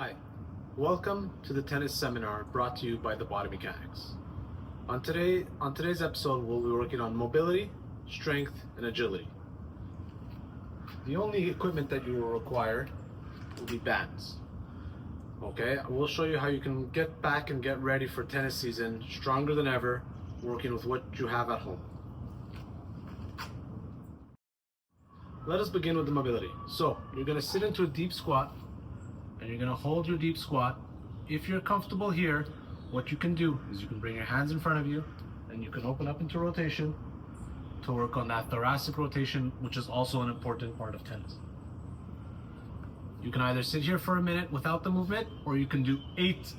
Hi, welcome to the tennis seminar brought to you by the Body Mechanics. On today's episode, we'll be working on mobility, strength, and agility. The only equipment that you will require will be bands. Okay, we'll show you how you can get back and get ready for tennis season stronger than ever, working with what you have at home. Let us begin with the mobility. So, you're going to sit into a deep squat, and you're going to hold your deep squat. If you're comfortable here, what you can do is you can bring your hands in front of you and you can open up into rotation to work on that thoracic rotation, which is also an important part of tennis. You can either sit here for a minute without the movement, or you can do 8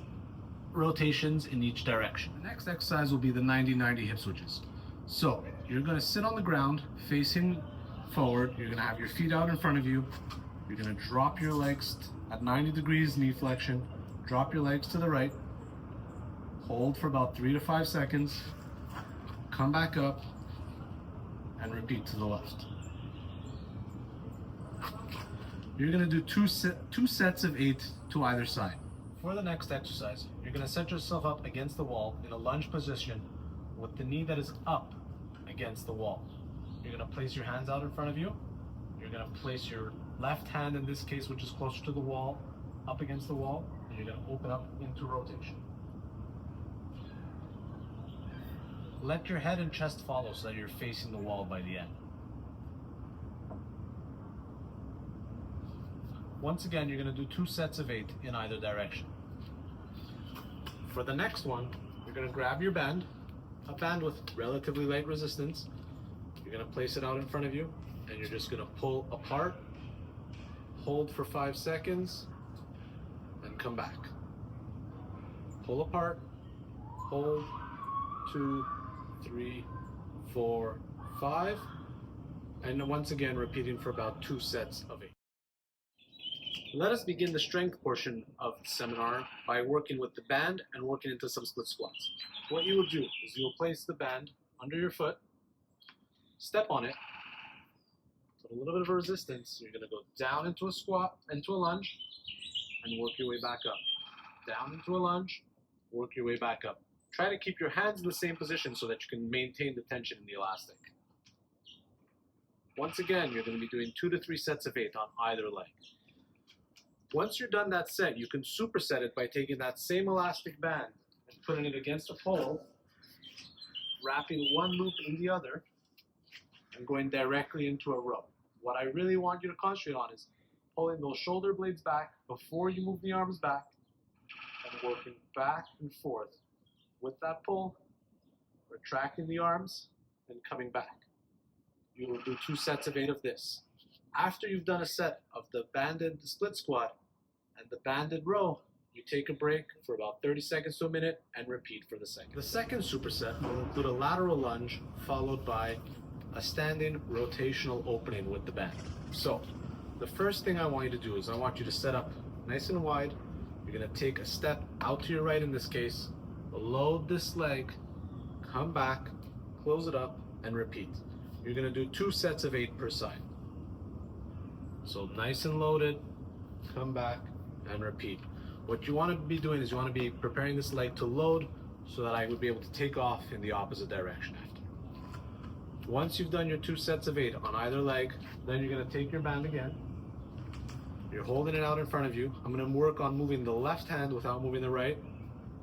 rotations in each direction. The next exercise will be the 90-90 hip switches. So you're going to sit on the ground facing forward. You're going to have your feet out in front of you. You're going to drop your legs at 90 degrees knee flexion, drop your legs to the right, hold for about 3 to 5 seconds, come back up, and repeat to the left. You're going to do two sets of 8 to either side. For the next exercise, you're going to set yourself up against the wall in a lunge position with the knee that is up against the wall. You're going to place your hands out in front of you. You're going to place your left hand, in this case, which is closer to the wall, up against the wall, and you're going to open up into rotation. Let your head and chest follow so that you're facing the wall by the end. Once again, you're going to do 2 sets of 8 in either direction. For the next one, you're going to grab your band, a band with relatively light resistance. You're going to place it out in front of you, and you're just going to pull apart, hold for 5 seconds, and come back. Pull apart, hold, 2, 3, 4, 5, and once again repeating for about 2 sets of 8. Let us begin the strength portion of the seminar by working with the band and working into some split squats. What you will do is you will place the band under your foot, step on it, put a little bit of resistance. You're going to go down into a squat, into a lunge, and work your way back up. Down into a lunge, work your way back up. Try to keep your hands in the same position so that you can maintain the tension in the elastic. Once again, you're going to be doing 2 to 3 sets of 8 on either leg. Once you're done that set, you can superset it by taking that same elastic band and putting it against a pole, wrapping one loop in the other, and going directly into a row. What I really want you to concentrate on is pulling those shoulder blades back before you move the arms back, and working back and forth with that pull, retracting the arms, and coming back. You will do 2 sets of 8 of this. After you've done a set of the banded split squat and the banded row, you take a break for about 30 seconds to a minute and repeat for the second. The second superset will include a lateral lunge followed by a standing rotational opening with the band. So the first thing I want you to do is I want you to set up nice and wide. You're going to take a step out to your right in this case, load this leg, come back, close it up, and repeat. You're going to do 2 sets of 8 per side. So nice and loaded, come back, and repeat. What you want to be doing is you want to be preparing this leg to load so that I would be able to take off in the opposite direction after. Once you've done your 2 sets of 8 on either leg, then you're going to take your band again. You're holding it out in front of you. I'm going to work on moving the left hand without moving the right.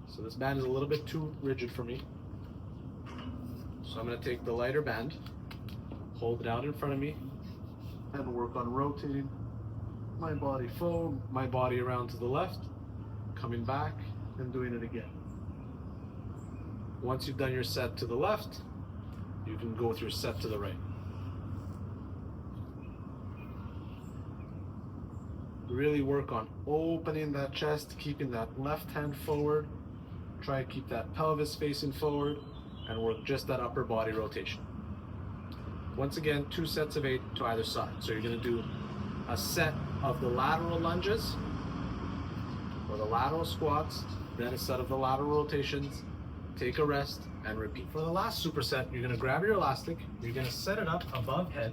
So this band is a little bit too rigid for me. So I'm going to take the lighter band, hold it out in front of me, and work on rotating my body forward, my body around to the left, coming back, and doing it again. Once you've done your set to the left, you can go with your set to the right. Really work on opening that chest, keeping that left hand forward. Try to keep that pelvis facing forward and work just that upper body rotation. Once again, 2 sets of 8 to either side. So you're going to do a set of the lateral lunges or the lateral squats, then a set of the lateral rotations, take a rest, and repeat. For the last superset, you're going to grab your elastic, you're going to set it up above head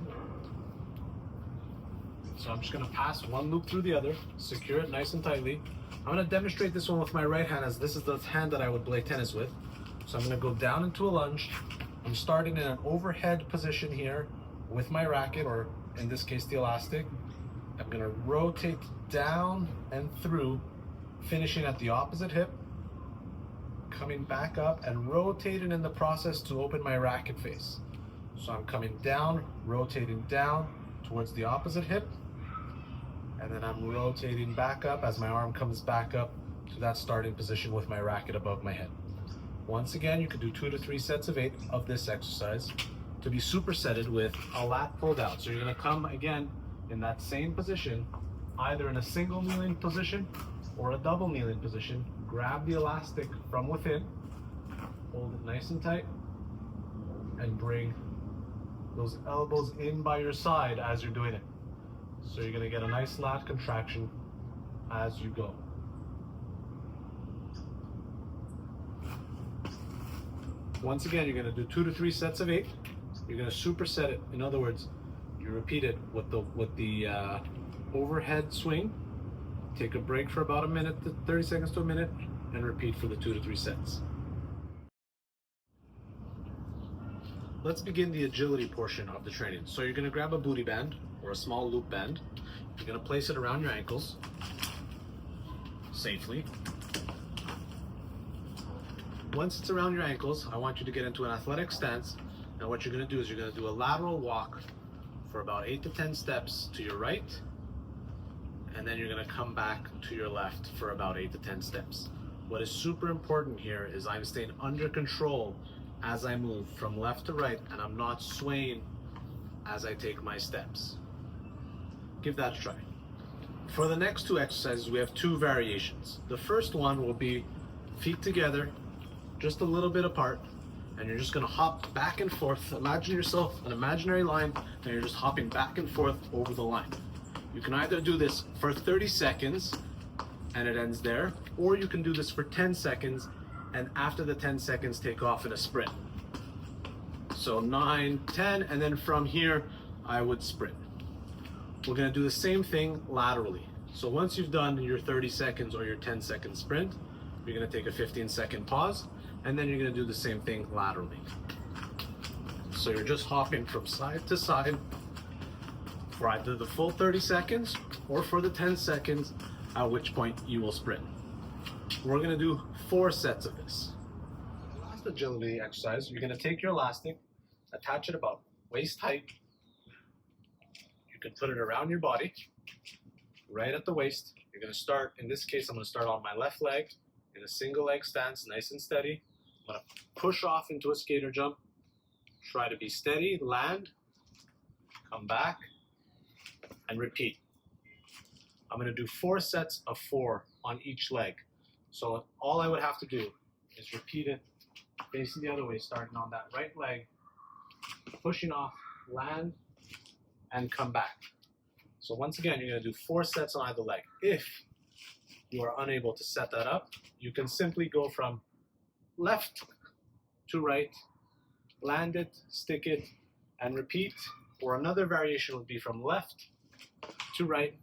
So I'm just gonna pass one loop through the other, secure it nice and tightly. I'm gonna demonstrate this one with my right hand, as this is the hand that I would play tennis with. So I'm gonna go down into a lunge. I'm starting in an overhead position here with my racket, or in this case, the elastic. I'm gonna rotate down and through, finishing at the opposite hip, coming back up and rotating in the process to open my racket face. So I'm coming down, rotating down towards the opposite hip, and then I'm rotating back up as my arm comes back up to that starting position with my racket above my head. Once again, you can do 2 to 3 sets of 8 of this exercise to be supersetted with a lat pulled out. So you're gonna come again in that same position, either in a single kneeling position or a double kneeling position. Grab the elastic from within, hold it nice and tight, and bring those elbows in by your side as you're doing it. So you're gonna get a nice lat contraction as you go. Once again, you're gonna do 2 to 3 sets of 8. You're gonna superset it. In other words, you repeat it with the overhead swing. Take a break for about a minute, 30 seconds to a minute, and repeat for the 2 to 3 sets. Let's begin the agility portion of the training. So you're gonna grab a booty band or a small loop band. You're gonna place it around your ankles safely. Once it's around your ankles, I want you to get into an athletic stance. Now what you're gonna do is you're gonna do a lateral walk for about 8 to 10 steps to your right, and then you're gonna come back to your left for about 8 to 10 steps. What is super important here is I'm staying under control as I move from left to right, and I'm not swaying as I take my steps. Give that a try. For the next 2 exercises, we have 2 variations. The first one will be feet together, just a little bit apart, and you're just gonna hop back and forth. Imagine yourself an imaginary line, and you're just hopping back and forth over the line. You can either do this for 30 seconds, and it ends there, or you can do this for 10 seconds, and after the 10 seconds, take off in a sprint. So 9, 10, and then from here, I would sprint. We're gonna do the same thing laterally. So once you've done your 30 seconds or your 10-second sprint, you're gonna take a 15-second pause, and then you're gonna do the same thing laterally. So you're just hopping from side to side for either the full 30 seconds or for the 10 seconds, at which point you will sprint. We're gonna do 4 sets of this. Last agility exercise, you're gonna take your elastic, attach it about waist height. You can put it around your body, right at the waist. You're gonna start, in this case, I'm gonna start on my left leg in a single leg stance, nice and steady. I'm gonna push off into a skater jump, try to be steady, land, come back, and repeat. I'm gonna do 4 sets of 4 on each leg. So all I would have to do is repeat it facing the other way, starting on that right leg, pushing off, land, and come back. So once again, you're gonna do 4 sets on either leg. If you are unable to set that up, you can simply go from left to right, land it, stick it, and repeat. Or another variation would be from left to right,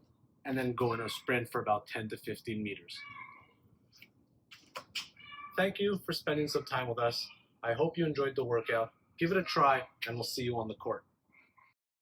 and then go in a sprint for about 10 to 15 meters. Thank you for spending some time with us. I hope you enjoyed the workout. Give it a try, and we'll see you on the court.